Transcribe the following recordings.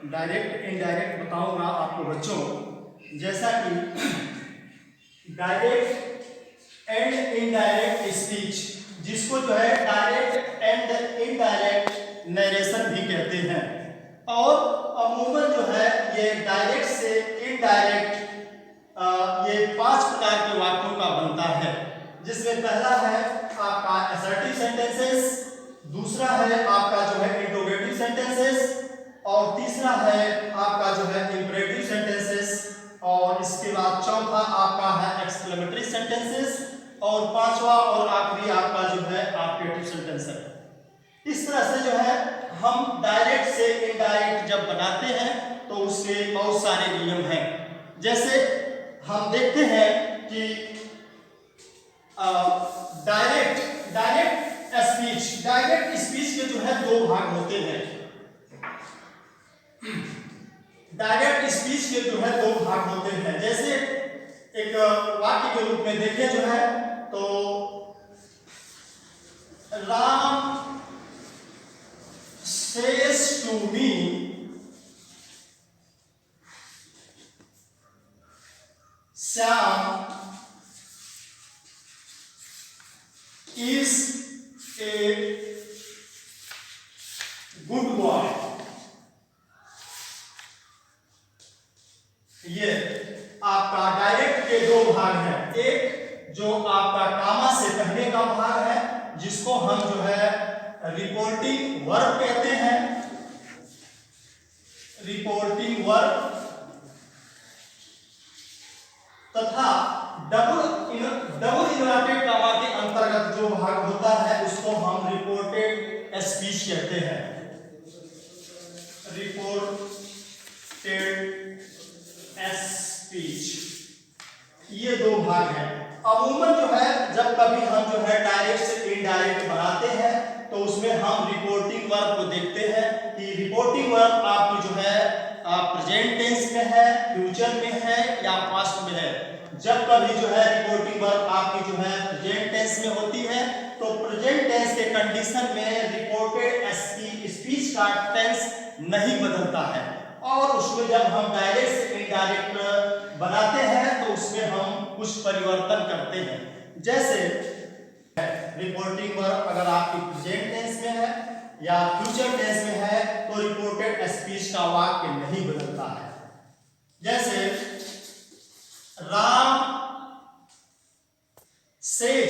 Direct indirect बताऊंगा आपको बच्चों, जैसा कि डायरेक्ट एंड इनडायरेक्ट स्पीच, जिसको जो है डायरेक्ट एंड इनडायरेक्ट नरेशन भी कहते हैं। और अमूमन जो है ये डायरेक्ट से इनडायरेक्ट ये 5 प्रकार के वाक्यों का बनता है, जिसमें पहला है आपका असर्टिव सेंटेंसेस, दूसरा है आपका जो है इंट्रोगेटिव सेंटेंसेस, और तीसरा है आपका जो है इंपरेटिव सेंटेंसेस, और इसके बाद चौथा आपका है एक्सक्लेमेटरी सेंटेंसेस, और पांचवा और आखिरी आपका जो है आर्टिकेटिव सेंटेंस है। इस तरह से जो है हम डायरेक्ट से इनडायरेक्ट जब बनाते हैं तो उसके बहुत सारे नियम हैं। जैसे हम देखते हैं कि डायरेक्ट स्पीच के जो है 2 भाग होते हैं। डायरेक्ट स्पीच के जो है 2 भाग होते हैं। जैसे एक वाक्य के रूप में देखें जो है तो Ram says to me Sam is a good boy। ये आपका डायरेक्ट के 2 भाग हैं। एक जो आपका कामा से पहले का भाग है, जिसको हम जो है रिपोर्टिंग वर्ब कहते हैं, रिपोर्टिंग वर्ब, तथा डबल इन्वर्टेड कामा के अंतर्गत जो भाग होता है उसको हम रिपोर्टेड स्पीच कहते हैं। रिपोर्टेड स्पीच, ये 2 भाग हैं। अमूमन जो है जब कभी हम जो है डायरेक्ट से इनडायरेक्ट बनाते हैं तो उसमें हम रिपोर्टिंग वर्ब को देखते हैं कि रिपोर्टिंग वर्ब आपकी जो है प्रेजेंट टेंस में है, फ्यूचर में है या पास्ट में है। जब कभी जो है रिपोर्टिंग वर्ब आपकी जो है प्रेजेंट टेंस में होती है तो प्रेजेंट टेंस के कंडीशन में रिपोर्टेड स्पीच का टेंस नहीं बदलता है, और उसमें जब हम डायरेक्ट से इनडायरेक्ट बनाते हैं तो उसमें हम कुछ परिवर्तन करते हैं। जैसे रिपोर्टिंग वर्ब अगर आपकी प्रेजेंट टेंस में है या फ्यूचर टेंस में है तो रिपोर्टेड स्पीच का वाक्य नहीं बदलता है। जैसे राम सेज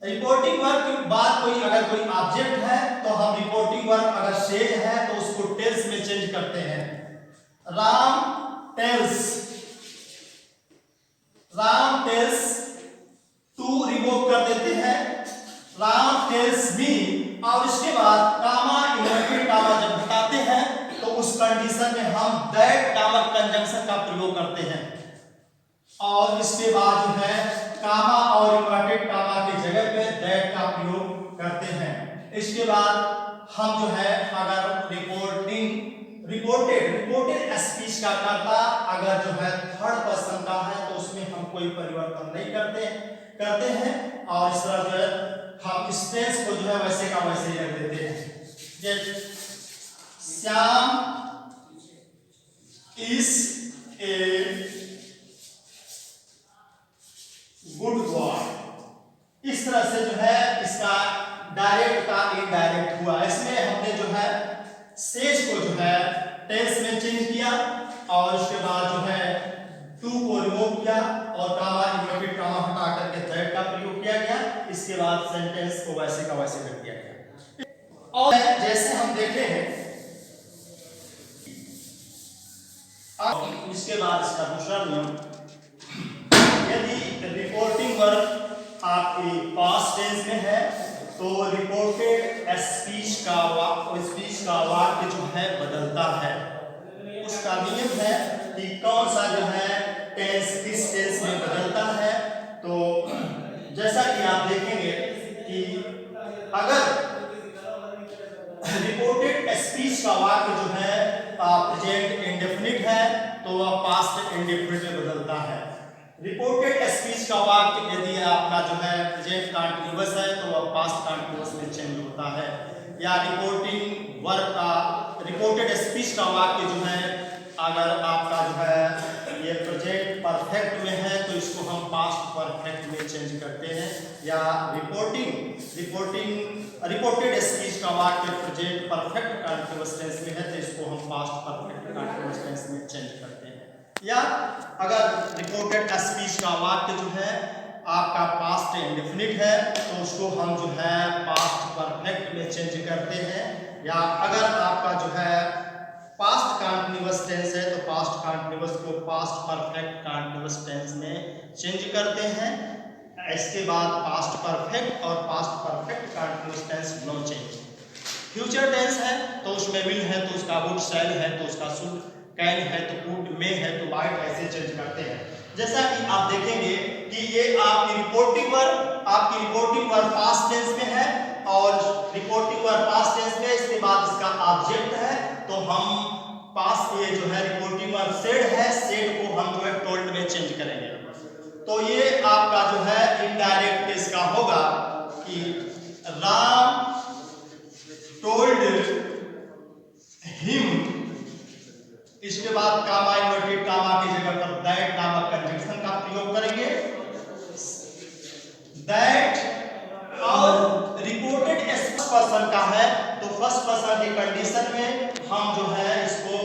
रिपोर्टिंग वर्ब के बाद कोई अगर कोई ऑब्जेक्ट है तो हम रिपोर्टिंग वर्ब अगर सेज है तो उसको टेल्स में चेंज करते हैं। राम टेल्स टू रिवोक कर देते हैं, राम टेल्स मी, और इसके बाद कामा इन्वर्टेड कामा जब हटाते हैं तो उस कंडीशन में हम दैट नामक कंजंक्शन का प्रयोग करते हैं, और इसके बाद जो है कामा और इन्वर्टेड कामा की जगह पे दैट का प्रयोग करते हैं। इसके बाद हम जो है अगर रिपोर्टेड स्पीच का करता अगर जो है थर्ड पर्सन का है तो उसमें हम कोई परिवर्तन नहीं करते हैं, और इस तरह जो है हम इस टेंस को जो है वैसे का वैसे ही रख देते हैं। जैसे Shyam is a good boy. इस तरह से जो है इसका डायरेक्ट का इनडायरेक्ट हुआ। इसमें हमने जो है सेज को जो है टेंस में चेंज किया, और उसके बाद जो है टू को रिमूव किया और कामा इन्वर्टेड कामा हटा करके दैट का प्रयोग किया गया। इसके बाद सेंटेंस को वैसे का वैसे रख दिया गया। और जैसे हम देखे हैं अब इसके बाद इसका दूसरा नियम, यदि रिपोर्टिंग वर्ब आपकी पास्ट टेंस में है तो रिपोर्टेड स्पीच का वाक्य जो है बदलता है। उसका नियम है कि कौन सा जो है टेंस किस टेंस में बदलता है। तो जैसा कि आप देखेंगे कि अगर रिपोर्टेड स्पीच का वाक्य जो है प्रेजेंट इंडेफिनिट है तो वह पास्ट इंडेफिनिट में बदलता है। रिपोर्टेड स्पीच का वाक्य यदि आपका जो है प्रेजेंट कंटीन्यूअस है तो वह पास्ट कंटीन्यूअस में चेंज होता है, या रिपोर्टिंग वर्ब का रिपोर्टेड स्पीच स्पीच का वाक्य जो है अगर आपका जो है ये प्रेजेंट परफेक्ट में है तो इसको हम पास्ट परफेक्ट में चेंज करते हैं, या रिपोर्टेड स्पीच का वाक्य प्रेजेंट परफेक्ट कंटीन्यूअस टेंस में है तो इसको हम पास्ट परफेक्ट कंटीन्यूअस टेंस में चेंज करते हैं। या अगर रिपोर्टेड स्पीच का वाक्य जो है आपका पास्ट इंडेफिनिट है तो उसको हम जो है पास्ट परफेक्ट में चेंज करते हैं, या अगर आपका जो है पास्ट कंटीन्यूअस टेंस है तो पास्ट कंटीन्यूअस को पास्ट परफेक्ट कंटीन्यूअस टेंस में चेंज करते हैं। इसके बाद पास्ट परफेक्ट और past perfect continuous tense no change. Future tense है तो उसमें विल है तो उसका वुड, शैल है तो उसका शुड, कैन है तो कुड, मे है तो माइट, ऐसे चेंज करते हैं। जैसा कि आप देखेंगे कि ये आपकी रिपोर्टिंग वर्ब पास्ट टेंस में है और रिपोर्टिंग वर्ब पास्ट टेंस में, इसके बाद इसका ऑब्जेक्ट है तो हम पास्ट ये जो है रिपोर्टिंग वर्ब सेड है, सेड को हम जो है टोल्ड में चेंज करेंगे। तो ये आपका जो है इनडायरेक्ट इसका होगा कि राम टोल्ड हिम, इसके बाद कामा इन्वर्टेड कामा की जगह पर दैट नामक कंजंक्शन का प्रयोग करेंगे। दैट और रिपोर्टेड फर्स्ट पर्सन का है तो फर्स्ट पर्सन की कंडीशन में हम जो है इसको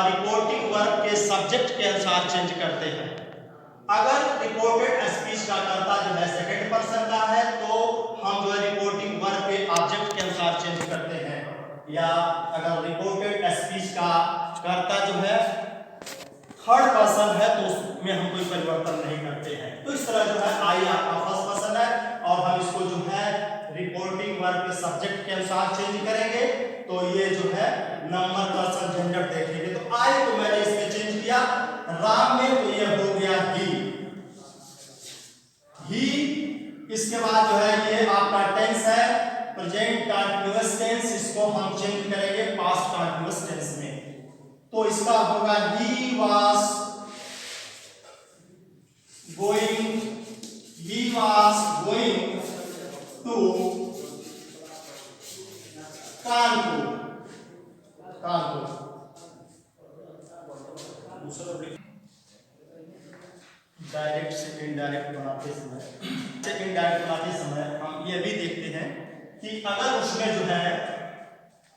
रिपोर्टिंग वर्ब के सब्जेक्ट के अनुसार चेंज करते हैं। अगर रिपोर्टेड स्पीच का कर्ता जो है सेकंड पर्सन का है तो हम जो है रिपोर्टिंग वर्ब के ऑब्जेक्ट के अनुसार चेंज करते हैं, या अगर रिपोर्टेड स्पीच का कर्ता जो है थर्ड पर्सन है तो उसमें हम कोई परिवर्तन नहीं करते हैं। तो इस तरह जो है आई आपका फर्स्ट पर्सन है और हम इसको जो है रिपोर्टिंग वर्ब के सब्जेक्ट के अनुसार चेंज करेंगे तो ये जो है नंबर पर्सन जेंडर देखेंगे। तो आई को मैंने इसमें चेंज किया राम में तो ये हो गया ही। इसके बाद जो है ये आपका टेंस है प्रेजेंट कंटीन्यूअस टेंस, इसको हम चेंज करेंगे पास्ट कंटीन्यूअस टेंस में तो इसका होगा he was going to Kanpur. Direct से इनडायरेक्ट बनाते समय हम ये भी देखते हैं कि अगर उसमें जो है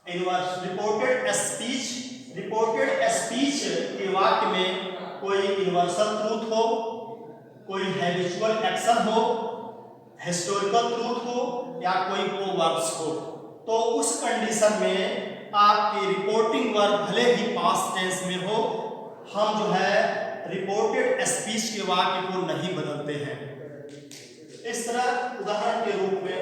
रिपोर्टेड स्पीच के वाक्य में कोई यूनिवर्सल ट्रूथ हो, कोई हैबिचुअल एक्शन हो, हिस्टोरिकल ट्रूथ हो या कोई प्रोवर्ब्स हो तो उस कंडीशन में आपकी रिपोर्टिंग वर्ब भले ही पास्ट टेंस में हो हम जो है रिपोर्टेड स्पीच के वाक्य को नहीं बदलते हैं। इस तरह उदाहरण के रूप में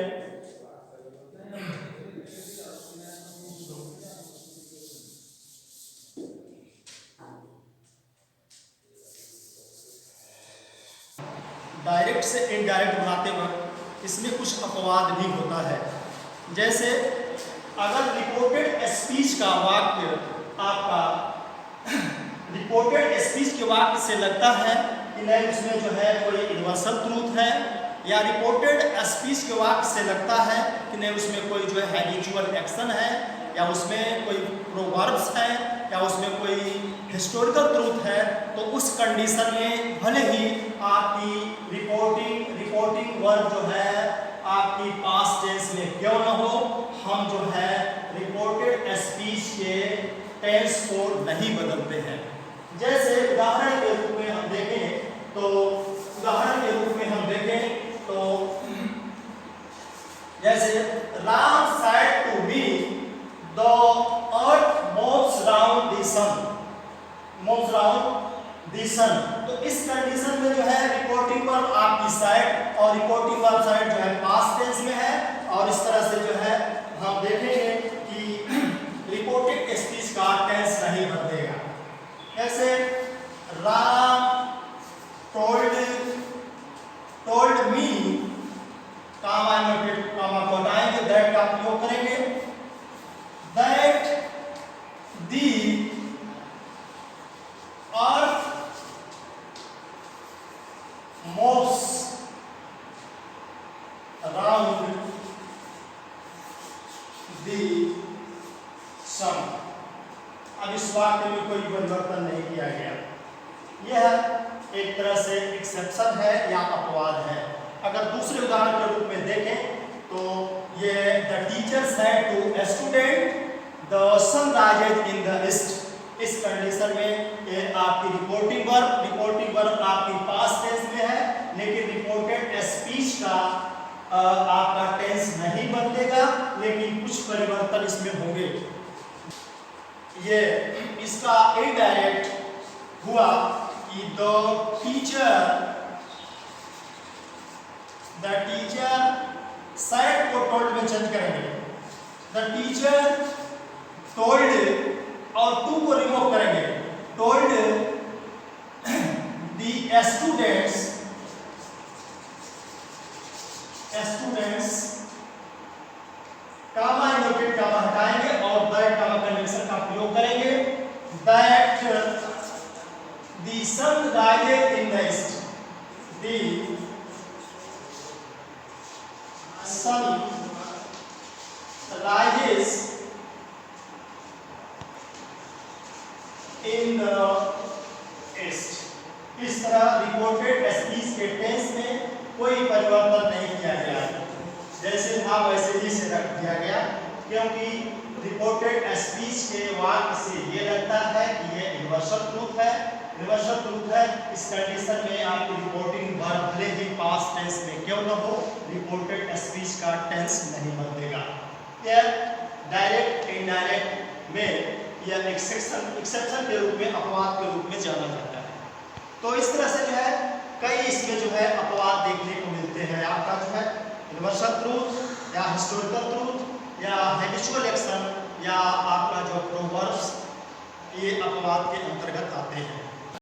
डायरेक्ट से इनडायरेक्ट बनाते वक्त इसमें कुछ अपवाद भी होता है। जैसे अगर रिपोर्टेड स्पीच का वाक्य आपका रिपोर्टेड स्पीच के वाक्य से लगता है कि नहीं उसमें जो है कोई यूनिवर्सल ट्रूथ है, या रिपोर्टेड स्पीच के वाक्य से लगता है कि नहीं उसमें कोई जो है हैबिचुअल एक्शन है, या उसमें कोई प्रोवर्ब्स है, या उसमें कोई हिस्टोरिकल ट्रूथ है, तो उस कंडीशन में भले ही आपकी रिपोर्टिंग वर्ब जो है आपकी पास्ट टेंस में क्यों न हो, हम जो है रिपोर्टेड स्पीच के टेंस को नहीं बदलते हैं। जैसे उदाहरण के रूप में हम देखें तो जैसे Ram said to me the earth moves round the sun, तो इस कंडीशन में जो है रिपोर्टिंग वर्ब आपकी साइड और रिपोर्टिंग वर्ब साइड जो है पास्ट टेंस में है, और इस तरह से जो है हम देखेंगे कि रिपोर्टेड स्पीच का टेंस नहीं बदलेगा। जैसे राम told me कामा इन्वर्टेड कामा को हटाएंगे, दैट का प्रयोग करेंगे, that the earth moves around the sun। अब इस वाक्य में कोई परिवर्तन नहीं किया गया। यह एक तरह से एक्सेप्शन है या अपवाद है। अगर दूसरे उदाहरण के रूप में देखें तो ये the teacher said to a student the sun rises in the east. इस कंडीशन में ये आपकी रिपोर्टिंग वर्ब आपकी पास्ट टेंस में है, लेकिन रिपोर्टेड स्पीच का आपका टेंस नहीं बदलेगा, लेकिन कुछ परिवर्तन इसमें होंगे। ये इसका इनडायरेक्ट हुआ कि द टीचर साइड को टोल्ड में चेंज करेंगे। द टीचर टोल्ड और टू को रिमूव करेंगे। Told the students comma inverted comma हटाएंगे और दैट कामा कन्वेंशन का प्रयोग करेंगे। That the sun rises in the east. The sun rises in the east। इस तरह रिपोर्टेड स्पीच के टेंस में कोई परिवर्तन नहीं किया गया, जैसे था वैसे ही से रख दिया गया, क्योंकि रिपोर्टेड स्पीच के वाक्य से ये लगता है कि ये यूनिवर्सल ट्रूथ है। यूनिवर्सल ट्रूथ है, इस कंडीशन में आपकी रिपोर्टिंग वर्ब भले ही पास्ट टेंस में क्यों न हो, रिपोर्टेड स्पीच का टेंस नहीं बदलेगा। यह डायरेक्ट इनडायरेक्ट में यह एक्सेप्शन के रूप में, अपवाद के रूप में जाना जाता है। तो इस तरह से जो है कई इसमें जो है अपवाद देखने को मिलते हैं। आपका जो है यूनिवर्सल ट्रूथ या हिस्टोरिकल ट्रूथ या हैबिचुअल एक्शन या आपका जो प्रोवर्ब्स, ये अपवाद के अंतर्गत आते हैं।